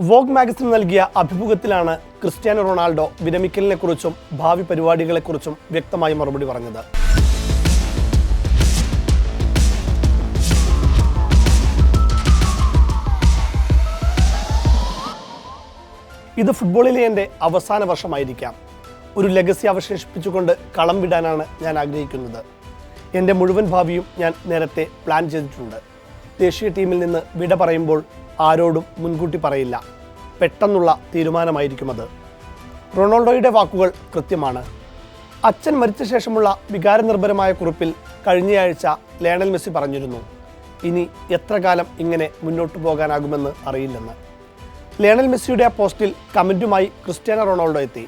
Vogue magazine നൽകിയ അഭിമുഖത്തിലാണ് Cristiano Ronaldo വിരമിക്കലിനെക്കുറിച്ചും ഭാവി പരിപാടികളെക്കുറിച്ചും വ്യക്തമായി മറുപടി പറഞ്ഞത്. ഇത് ഫുട്ബോളിലെ എൻ്റെ അവസാന വർഷമായിരിക്കാം. ഒരു ലെഗസി അവശേഷിപ്പിച്ചുകൊണ്ട് കളം വിടാനാണ് ഞാൻ ആഗ്രഹിക്കുന്നത്. എൻ്റെ മുഴുവൻ ഭാവിയും ഞാൻ നേരത്തെ പ്ലാൻ ചെയ്തിട്ടുണ്ട്. ദേശീയ ടീമിൽ നിന്ന് വിട പറയുമ്പോൾ ആരോടും മുൻകൂട്ടി പറയില്ല. പെട്ടെന്നുള്ള തീരുമാനമായിരിക്കും അത്. റൊണാൾഡോയുടെ വാക്കുകൾ കൃത്യമാണ്. അച്ഛൻ മരിച്ച ശേഷമുള്ള വികാരനിർഭരമായ കുറിപ്പിൽ കഴിഞ്ഞയാഴ്ച ലയണൽ മെസ്സി പറഞ്ഞിരുന്നു, ഇനി എത്ര കാലം ഇങ്ങനെ മുന്നോട്ട് പോകാനാകുമെന്ന് അറിയില്ലെന്ന്. ലയണൽ മെസ്സിയുടെ ആ പോസ്റ്റിൽ കമൻറ്റുമായി ക്രിസ്ത്യാനോ റൊണാൾഡോ എത്തി.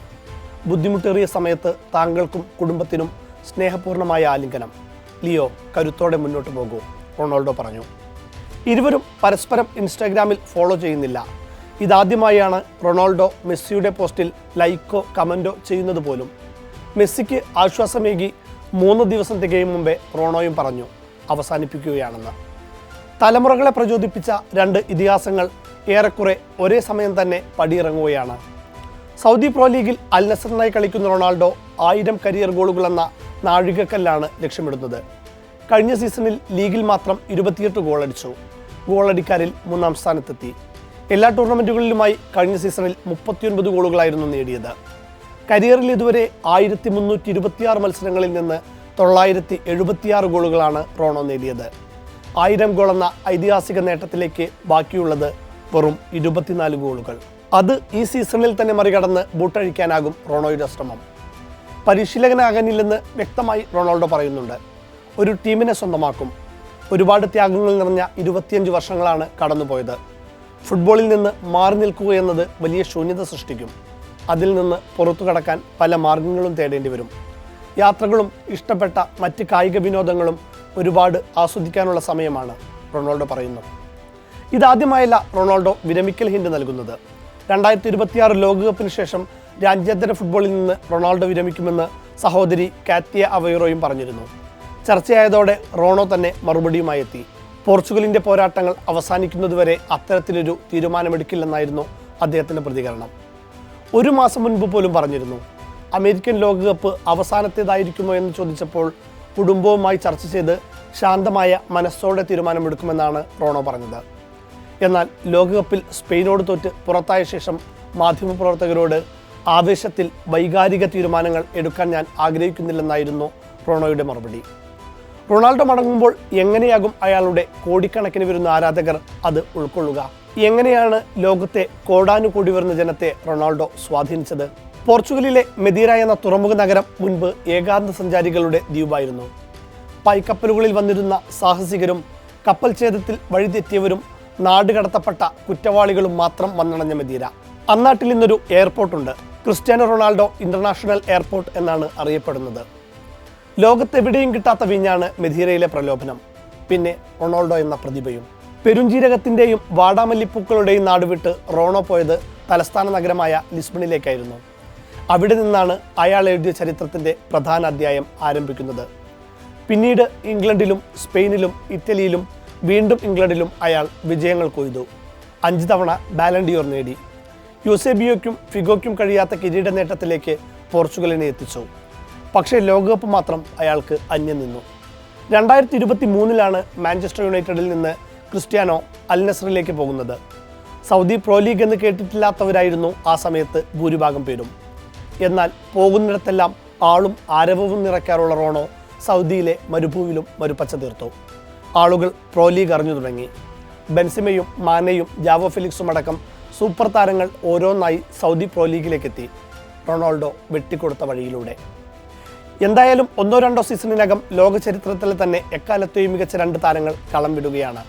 ബുദ്ധിമുട്ടേറിയ സമയത്ത് താങ്കൾക്കും കുടുംബത്തിനും സ്നേഹപൂർണ്ണമായ ആലിംഗനം. ലിയോ, കരുത്തോടെ മുന്നോട്ട് പോകൂ, റൊണാൾഡോ പറഞ്ഞു. ഇരുവരും പരസ്പരം ഇൻസ്റ്റാഗ്രാമിൽ ഫോളോ ചെയ്യുന്നില്ല. ഇതാദ്യമായാണ് റൊണാൾഡോ മെസ്സിയുടെ പോസ്റ്റിൽ ലൈക്കോ കമൻറ്റോ ചെയ്യുന്നത് പോലും. മെസ്സിക്ക് ആശ്വാസമേകി 3 ദിവസം തികയും മുമ്പേ റോണോയും പറഞ്ഞു അവസാനിപ്പിക്കുകയാണെന്ന്. തലമുറകളെ പ്രചോദിപ്പിച്ച 2 ഇതിഹാസങ്ങൾ ഏറെക്കുറെ ഒരേ സമയം തന്നെ പടിയിറങ്ങുകയാണ്. സൗദി പ്രോ ലീഗിൽ അൽ നസറിനായി കളിക്കുന്ന റൊണാൾഡോ 1000 കരിയർ ഗോളുകളെന്ന നാഴികക്കല്ലാണ് ലക്ഷ്യമിടുന്നത്. കഴിഞ്ഞ സീസണിൽ ലീഗിൽ മാത്രം 28 ഗോളടിച്ചു. ഗോളടിക്കാരിൽ 3-ാം സ്ഥാനത്തെത്തി. എല്ലാ ടൂർണമെൻറ്റുകളിലുമായി കഴിഞ്ഞ സീസണിൽ 39 ഗോളുകളായിരുന്നു നേടിയത്. കരിയറിൽ ഇതുവരെ 1326 മത്സരങ്ങളിൽ നിന്ന് 976 ഗോളുകളാണ് റോണോ നേടിയത്. 1000 ഗോളെന്ന ഐതിഹാസിക നേട്ടത്തിലേക്ക് ബാക്കിയുള്ളത് വെറും 24 ഗോളുകൾ. അത് ഈ സീസണിൽ തന്നെ മറികടന്ന് ബൂട്ടഴിക്കാനാകും റോണോയുടെ ശ്രമം. പരിശീലകനാകാനില്ലെന്ന് വ്യക്തമായി റൊണാൾഡോ പറയുന്നുണ്ട്. ഒരു ടീമിനെ സ്വന്തമാക്കും. ഒരുപാട് ത്യാഗങ്ങൾ നിറഞ്ഞ 25 വർഷങ്ങളാണ് കടന്നുപോയത്. ഫുട്ബോളിൽ നിന്ന് മാറി നിൽക്കുക എന്നത് വലിയ ശൂന്യത സൃഷ്ടിക്കും. അതിൽ നിന്ന് പുറത്തു കടക്കാൻ പല മാർഗങ്ങളും തേടേണ്ടി വരും. യാത്രകളും ഇഷ്ടപ്പെട്ട മറ്റ് കായിക വിനോദങ്ങളും ഒരുപാട് ആസ്വദിക്കാനുള്ള സമയമാണ്, റൊണാൾഡോ പറയുന്നു. ഇതാദ്യമായല്ല റൊണാൾഡോ വിരമിക്കൽ ഹിന്റ് നൽകുന്നത്. 2026 ലോകകപ്പിന് ശേഷം രാജ്യാന്തര ഫുട്ബോളിൽ നിന്ന് റൊണാൾഡോ വിരമിക്കുമെന്ന് സഹോദരി കാറ്റിയ അവൈറോയും പറഞ്ഞിരുന്നു. ചർച്ചയായതോടെ റോണോ തന്നെ മറുപടിയുമായി എത്തി. പോർച്ചുഗലിൻ്റെ പോരാട്ടങ്ങൾ അവസാനിക്കുന്നതുവരെ അത്തരത്തിലൊരു തീരുമാനമെടുക്കില്ലെന്നായിരുന്നു അദ്ദേഹത്തിൻ്റെ പ്രതികരണം. 1 മാസം മുൻപ് പോലും പറഞ്ഞിരുന്നു. അമേരിക്കൻ ലോകകപ്പ് അവസാനത്തേതായിരിക്കുമോ എന്ന് ചോദിച്ചപ്പോൾ കുടുംബവുമായി ചർച്ച ചെയ്ത് ശാന്തമായ മനസ്സോടെ തീരുമാനമെടുക്കുമെന്നാണ് റോണോ പറഞ്ഞത്. എന്നാൽ ലോകകപ്പിൽ സ്പെയിനോട് തോറ്റ് പുറത്തായ ശേഷം മാധ്യമപ്രവർത്തകരോട് ആവേശത്തിൽ വൈകാരിക തീരുമാനങ്ങൾ എടുക്കാൻ ഞാൻ ആഗ്രഹിക്കുന്നില്ലെന്നായിരുന്നു റോണോയുടെ മറുപടി. റൊണാൾഡോ മടങ്ങുമ്പോൾ എങ്ങനെയാകും അയാളുടെ കോടിക്കണക്കിന് വരുന്ന ആരാധകർ അത് ഉൾക്കൊള്ളുക? എങ്ങനെയാണ് ലോകത്തെ കോടാനുകോടി വരുന്ന ജനത്തെ റൊണാൾഡോ സ്വാധീനിച്ചത്? പോർച്ചുഗലിലെ മെദീര എന്ന തുറമുഖ നഗരം മുൻപ് ഏകാന്ത സഞ്ചാരികളുടെ ദ്വീപായിരുന്നു. പായ്ക്കപ്പലുകളിൽ വന്നിരുന്ന സാഹസികരും കപ്പൽ ഛേദത്തിൽ വഴിതെറ്റിയവരും നാടുകടത്തപ്പെട്ട കുറ്റവാളികളും മാത്രം വന്നണഞ്ഞ മെദീര. അന്നാട്ടിൽ ഇന്നൊരു എയർപോർട്ടുണ്ട്. ക്രിസ്ത്യാനോ റൊണാൾഡോ ഇന്റർനാഷണൽ എയർപോർട്ട് എന്നാണ് അറിയപ്പെടുന്നത്. ലോകത്തെവിടെയും കിട്ടാത്ത വീഞ്ഞാണ് മെദീരയിലെ പ്രലോഭനം. പിന്നെ റൊണാൾഡോ എന്ന പ്രതിഭയും. പെരുംജീരകത്തിൻ്റെയും വാടാമല്ലിപ്പൂക്കളുടെയും നാടുവിട്ട് റോണോ പോയത് തലസ്ഥാന നഗരമായ ലിസ്ബണിലേക്കായിരുന്നു. അവിടെ നിന്നാണ് അയാൾ എഴുതിയ ചരിത്രത്തിൻ്റെ പ്രധാന അധ്യായം ആരംഭിക്കുന്നത്. പിന്നീട് ഇംഗ്ലണ്ടിലും സ്പെയിനിലും ഇറ്റലിയിലും വീണ്ടും ഇംഗ്ലണ്ടിലും അയാൾ വിജയങ്ങൾ കൊയ്തു. 5 തവണ ബാലൺ ഡിയോർ നേടി. യൂസേബിയോയ്ക്കും ഫിഗോയ്ക്കും കഴിയാത്ത കിരീട നേട്ടത്തിലേക്ക് പോർച്ചുഗലിനെ എത്തിച്ചു. പക്ഷേ ലോകകപ്പ് മാത്രം അയാൾക്ക് അന്യം നിന്നു. 2023 മാഞ്ചസ്റ്റർ യുണൈറ്റഡിൽ നിന്ന് ക്രിസ്ത്യാനോ അൽ നസറിലേക്ക് പോകുന്നത്. സൗദി പ്രോ ലീഗ് എന്ന് കേട്ടിട്ടില്ലാത്തവരായിരുന്നു ആ സമയത്ത് ഭൂരിഭാഗം പേരും. എന്നാൽ പോകുന്നിടത്തെല്ലാം ആളും ആരവവും നിറയ്ക്കാറുള്ള റോണോ സൗദിയിലെ മരുഭൂവിലും മരുപ്പച്ച തീർത്തു. ആളുകൾ പ്രോ ലീഗ് അറിഞ്ഞു തുടങ്ങി. ബെൻസിമയും മാനയും ജാവോ ഫെലിക്സും അടക്കം സൂപ്പർ താരങ്ങൾ ഓരോന്നായി സൗദി പ്രോ ലീഗിലേക്കെത്തി. റൊണാൾഡോ വെട്ടിക്കൊടുത്ത വഴിയിലൂടെ. എന്തായാലും 1-2 സീസണിനകം ലോക ചരിത്രത്തിൽ തന്നെ എക്കാലത്തെയും മികച്ച 2 താരങ്ങൾ കളം വിടുകയാണ്.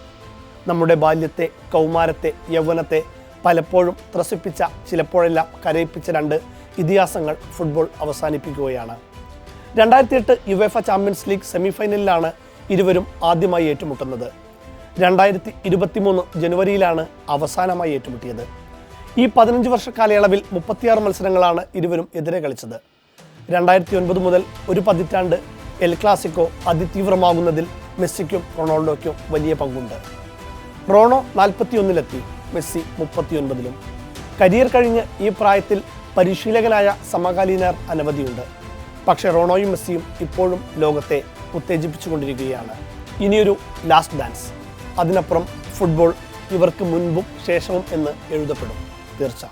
നമ്മുടെ ബാല്യത്തെ, കൗമാരത്തെ, യൗവനത്തെ പലപ്പോഴും ത്രസിപ്പിച്ച, ചിലപ്പോഴെല്ലാം കരയിപ്പിച്ച 2 ഇതിഹാസങ്ങൾ ഫുട്ബോൾ അവസാനിപ്പിക്കുകയാണ്. 2008 യുവേഫ ചാമ്പ്യൻസ് ലീഗ് സെമിഫൈനലിലാണ് ഇരുവരും ആദ്യമായി ഏറ്റുമുട്ടുന്നത്. 2023 ജനുവരിയിലാണ് അവസാനമായി ഏറ്റുമുട്ടിയത്. ഈ 15 വർഷ കാലയളവിൽ 36 മത്സരങ്ങളാണ് ഇരുവരും എതിരെ കളിച്ചത്. 2009 മുതൽ ഒരു പതിറ്റാണ്ട് എൽ ക്ലാസിക്കോ അതിതീവ്രമാകുന്നതിൽ മെസ്സിക്കും റൊണാൾഡോയ്ക്കും വലിയ പങ്കുണ്ട്. റോണോ 41-ലെത്തി, മെസ്സി 39-ലും. കരിയർ കഴിഞ്ഞ് ഈ പ്രായത്തിൽ പരിശീലകനായ സമകാലീനർ അനവധിയുണ്ട്. പക്ഷേ റോണോയും മെസ്സിയും ഇപ്പോഴും ലോകത്തെ ഉത്തേജിപ്പിച്ചുകൊണ്ടിരിക്കുകയാണ്. ഇനിയൊരു ലാസ്റ്റ് ഡാൻസ്, അതിനപ്പുറം ഫുട്ബോൾ ഇവർക്ക് മുൻപും ശേഷവും എന്ന് എഴുതപ്പെടും തീർച്ച.